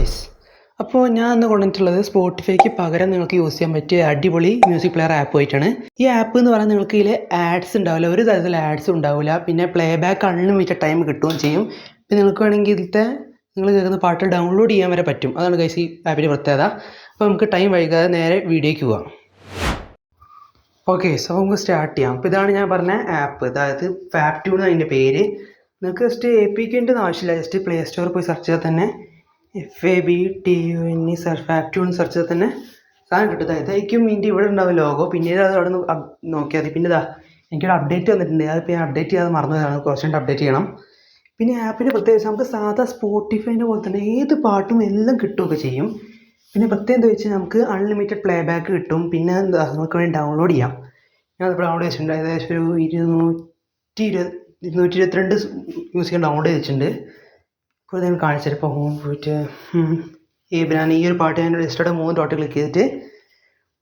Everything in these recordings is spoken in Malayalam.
ഗൈസ്, അപ്പോൾ ഞാൻ ഇന്ന് കൊണ്ടുവന്നിട്ടുള്ളത് സ്പോട്ടിഫൈക്ക് പകരം നിങ്ങൾക്ക് യൂസ് ചെയ്യാൻ പറ്റിയ അടിപൊളി മ്യൂസിക് പ്ലെയർ ആപ്പ് ആയിട്ടാണ്. ഈ ആപ്പ് എന്ന് പറഞ്ഞാൽ നിങ്ങൾക്ക് ഇതിൽ ആഡ്സ് ഉണ്ടാവില്ല, ഒരു തരത്തിലുള്ള ആഡ്സ് ഉണ്ടാവില്ല. പിന്നെ പ്ലേ ബാക്ക് അൺലിമിറ്റഡ് ടൈം കിട്ടുകയും ചെയ്യും. പിന്നെ നിങ്ങൾക്ക് വേണമെങ്കിൽ ഇതിലത്തെ നിങ്ങൾ കേൾക്കുന്ന പാട്ട് ഡൗൺലോഡ് ചെയ്യാൻ വരെ പറ്റും. അതാണ് ഗൈസ് ഈ ആപ്പിൻ്റെ പ്രത്യേകത. അപ്പോൾ നമുക്ക് ടൈം വൈകാതെ നേരെ വീഡിയോയ്ക്ക് പോകാം. ഓക്കെ, സോ നമുക്ക് സ്റ്റാർട്ട് ചെയ്യാം. അപ്പോൾ ഇതാണ് ഞാൻ പറഞ്ഞ ആപ്പ്, അതായത് ഫാപ് ട്യൂൺ അതിൻ്റെ പേര്. നിങ്ങൾക്ക് ജസ്റ്റ് APK ആവശ്യമില്ല, ജസ്റ്റ് പ്ലേ സ്റ്റോറിൽ പോയി സെർച്ച് ചെയ്താൽ തന്നെ FABTUNE ഫാപ് ട്യൂൺ സെർച്ച് ചെയ്താൽ തന്നെ സാധനം കിട്ടും. ഇതായിരിക്കും ഇതിൻ്റെ ഇവിടെ ഉണ്ടാവും ലോഗോ. പിന്നീട് അത് അവിടെ നിന്ന് നോക്കിയാൽ മതി. പിന്നെ എനിക്കൊരു അപ്ഡേറ്റ് വന്നിട്ടുണ്ട്, അതിപ്പോൾ ഞാൻ അപ്ഡേറ്റ് ചെയ്യാതെ മറന്നതാണ്, കുറച്ചുകൂടി അപ്ഡേറ്റ് ചെയ്യണം. പിന്നെ ആപ്പിൻ്റെ പ്രത്യേകിച്ച് നമുക്ക് സാധാ സ്പോട്ടിഫൈൻ്റെ പോലെ തന്നെ ഏത് പാട്ടും എല്ലാം കിട്ടുകയൊക്കെ ചെയ്യും. പിന്നെ പ്രത്യേകം എന്താ വെച്ചാൽ നമുക്ക് അൺലിമിറ്റഡ് പ്ലേ ബാക്ക് കിട്ടും. പിന്നെ നമുക്ക് വേണ്ടി ഡൗൺലോഡ് ചെയ്യാം. ഞാനത് ഡൗൺലോഡ് ചെയ്തിട്ടുണ്ട്, ഏകദേശം ഒരു 222 മ്യൂസിക് ഡൗൺലോഡ് ചെയ്തിട്ടുണ്ട്. ഇപ്പോൾ നിങ്ങൾ കാണിച്ചത് ഇപ്പോൾ ഹോം പോയിട്ട് ഞാൻ ഈ ഒരു പാട്ട് ഞാൻ രജിസ്റ്ററുടെ 3 ഡോട്ട് ക്ലിക്ക് ചെയ്തിട്ട്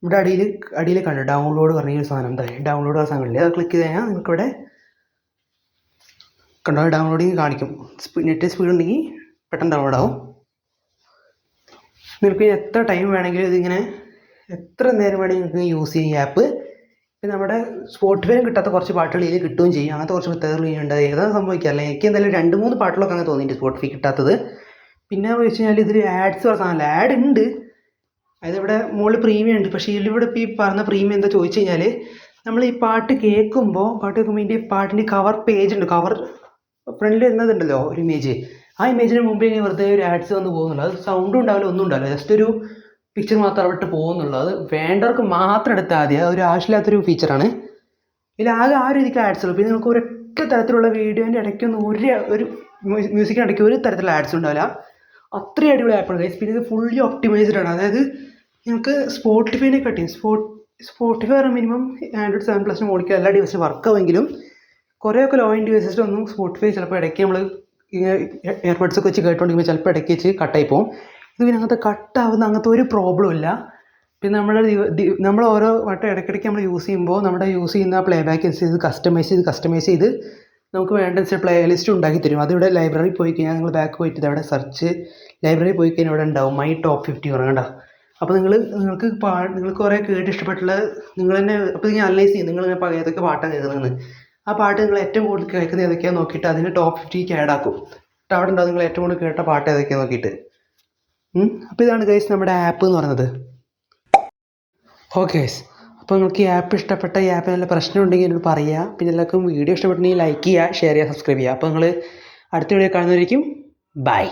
ഇവിടെ അടിയിൽ കണ്ടു ഡൗൺലോഡ് പറഞ്ഞ ഈ ഒരു സാധനം, എന്താ ഡൗൺലോഡ് ആ സാധനമില്ലേ, അത് ക്ലിക്ക് ചെയ്ത് കഴിഞ്ഞാൽ നിങ്ങൾക്കിവിടെ കണ്ടോ ഡൗൺലോഡിങ് കാണിക്കും. നെറ്റ് സ്പീഡ് ഉണ്ടെങ്കിൽ പെട്ടെന്ന് ഡൗൺലോഡ് ആവും. നിങ്ങൾക്ക് എത്ര ടൈം വേണമെങ്കിലും ഇതിങ്ങനെ എത്ര നേരം വേണമെങ്കിൽ നിങ്ങൾക്ക് യൂസ് ചെയ്യും ഈ ആപ്പ്. പിന്നെ നമ്മുടെ സ്പോട്ടിഫൈലും കിട്ടാത്ത കുറച്ച് പാട്ടുകൾ ഇതിൽ കിട്ടുകയും ചെയ്യും. അങ്ങനത്തെ കുറച്ച് പ്രത്യേകതകൾ ചെയ്യുന്നുണ്ട്. ഏതാണ് സംഭവിക്കാറില്ല, എനിക്ക് എന്തായാലും 2-3 പാട്ടുകളൊക്കെ അങ്ങനെ തോന്നിയിട്ടുണ്ട് സ്പോട്ടിഫൈ കിട്ടാത്തത്. പിന്നെ വെച്ച് കഴിഞ്ഞാൽ ഇതിൽ ആഡ്സ് പറഞ്ഞ സാധനമല്ല, ആഡ് ഉണ്ട്, അതായത് ഇവിടെ മുകളിൽ പ്രീമിയം ഉണ്ട്. പക്ഷേ ഇതിലിവിടെ ഇപ്പോൾ ഈ പറഞ്ഞ പ്രീമിയം എന്താ ചോദിച്ചു കഴിഞ്ഞാൽ നമ്മൾ ഈ പാട്ട് കേൾക്കുമ്പോൾ ഇതിൻ്റെ പാട്ടിൻ്റെ കവർ പേജ് ഉണ്ട്, കവർ ഫ്രണ്ടിൽ വരുന്നതുണ്ടല്ലോ ഒരു ഇമേജ്, ആ ഇമേജിന് മുമ്പേ ഇങ്ങനെ വെറുതെ ഒരു ആഡ്സ് വന്ന് പോകുന്നുള്ളൂ. അത് സൗണ്ടും ഉണ്ടാവില്ല, ഒന്നും ഉണ്ടാവില്ല, ജസ്റ്റ് ഒരു പിക്ചർ മാത്രം അവിടെ പോകുന്നുള്ളൂ. അത് വേണ്ടവർക്ക് മാത്രം എടുത്താൽ മതി, അത് ഒരു ആവശ്യമില്ലാത്തൊരു ഫീച്ചറാണ്. ഇതിൽ ആകെ ആ രീതിക്ക് ആഡ്സ് ഉള്ളൂ. പിന്നെ നമുക്ക് ഒരൊറ്റ തരത്തിലുള്ള വീഡിയോൻ്റെ ഇടയ്ക്കൊന്നും ഒരു മ്യൂസിക്കിൻ്റെ ഇടയ്ക്ക് ഒരു തരത്തിലുള്ള ആഡ്സ് ഉണ്ടാവില്ല. അത്രയും അടിപൊളി ആപ്പാണ് ഗൈസ്. പിന്നെ ഇത് ഫുള്ളി ഒപ്റ്റിമൈസ്ഡ് ആണ്, അതായത് നിങ്ങൾക്ക് സ്പോട്ടിഫൈനെ കട്ടിയും സ്പോട്ടിഫൈ മിനിമം ആൻഡ്രോയിഡ് 7+ മോഡിക്ക് എല്ലാ ഡിവൈസും വർക്കാവുമെങ്കിലും കുറേയൊക്കെ ലോ എൻഡ് ഡിവൈസസിലൊന്നും സ്പോട്ടിഫൈ ചിലപ്പോൾ ഇടയ്ക്ക് നമ്മൾ എയർബഡ്സ് ഒക്കെ വെച്ച് കേട്ടോണ്ടിരിക്കുമ്പോൾ ചിലപ്പോൾ ഇടയ്ക്ക് വെച്ച് കട്ടായി പോകും. ഇത് പിന്നെ അങ്ങനത്തെ കട്ടാവുന്ന അങ്ങനത്തെ ഒരു പ്രോബ്ലം ഇല്ല. പിന്നെ നമ്മൾ ഓരോ വട്ടം ഇടയ്ക്കിടയ്ക്ക് നമ്മൾ യൂസ് ചെയ്യുമ്പോൾ നമ്മുടെ യൂസ് ചെയ്യുന്ന പ്ലേ ബാക്ക് അനുസരിച്ച് കസ്റ്റമൈസ് ചെയ്ത് നമുക്ക് വേണ്ട പ്ലേ ലിസ്റ്റ് ഉണ്ടാക്കി തരും. അതിവിടെ ലൈബ്രറി പോയി കഴിഞ്ഞാൽ നിങ്ങൾ ബാക്ക് പോയിട്ട് ഇതവിടെ സെർച്ച് ലൈബ്രറി പോയി കഴിഞ്ഞാൽ ഇവിടെ ഉണ്ടാവും മൈ ടോപ്പ് 50 പറയണ്ട. അപ്പോൾ നിങ്ങൾക്ക് കുറേ കേട്ട് ഇഷ്ടപ്പെട്ടുള്ള നിങ്ങൾ തന്നെ അപ്പോൾ ഇങ്ങനെ അനലൈസ് ചെയ്യും, നിങ്ങൾ ഏതൊക്കെ പാട്ടാണ് കേൾക്കുന്നതെന്ന്. ആ പാട്ട് നിങ്ങൾ ഏറ്റവും കൂടുതൽ കേൾക്കുന്നത് ഏതൊക്കെയാണെന്ന് നോക്കിയിട്ട് അതിന് ടോപ്പ് 50ക്ക് ആഡ് ആക്കും. എന്നിട്ട് അവിടെ ഉണ്ടാവും നിങ്ങൾ ഏറ്റവും കൂടുതൽ കേട്ട പാട്ട് ഏതൊക്കെയാണെന്ന് നോക്കിയിട്ട്. അപ്പോൾ ഇതാണ് ഗൈസ് നമ്മുടെ ആപ്പ് എന്ന് പറയുന്നത്. ഓക്കെ ഗൈസ്, അപ്പോൾ നിങ്ങൾക്ക് ഈ ആപ്പ് ഇഷ്ടപ്പെട്ട ഈ ആപ്പിന് നല്ല പ്രശ്നം ഉണ്ടെങ്കിൽ എന്നോട് പറയുക. പിന്നെ എല്ലാവർക്കും വീഡിയോ ഇഷ്ടപ്പെട്ടിട്ടുണ്ടെങ്കിൽ ലൈക്ക് ചെയ്യുക, ഷെയർ ചെയ്യുക, സബ്സ്ക്രൈബ് ചെയ്യുക. അപ്പോൾ നിങ്ങൾ അടുത്ത വീഡിയോ കാണുന്നവരായിരിക്കും. ബൈ.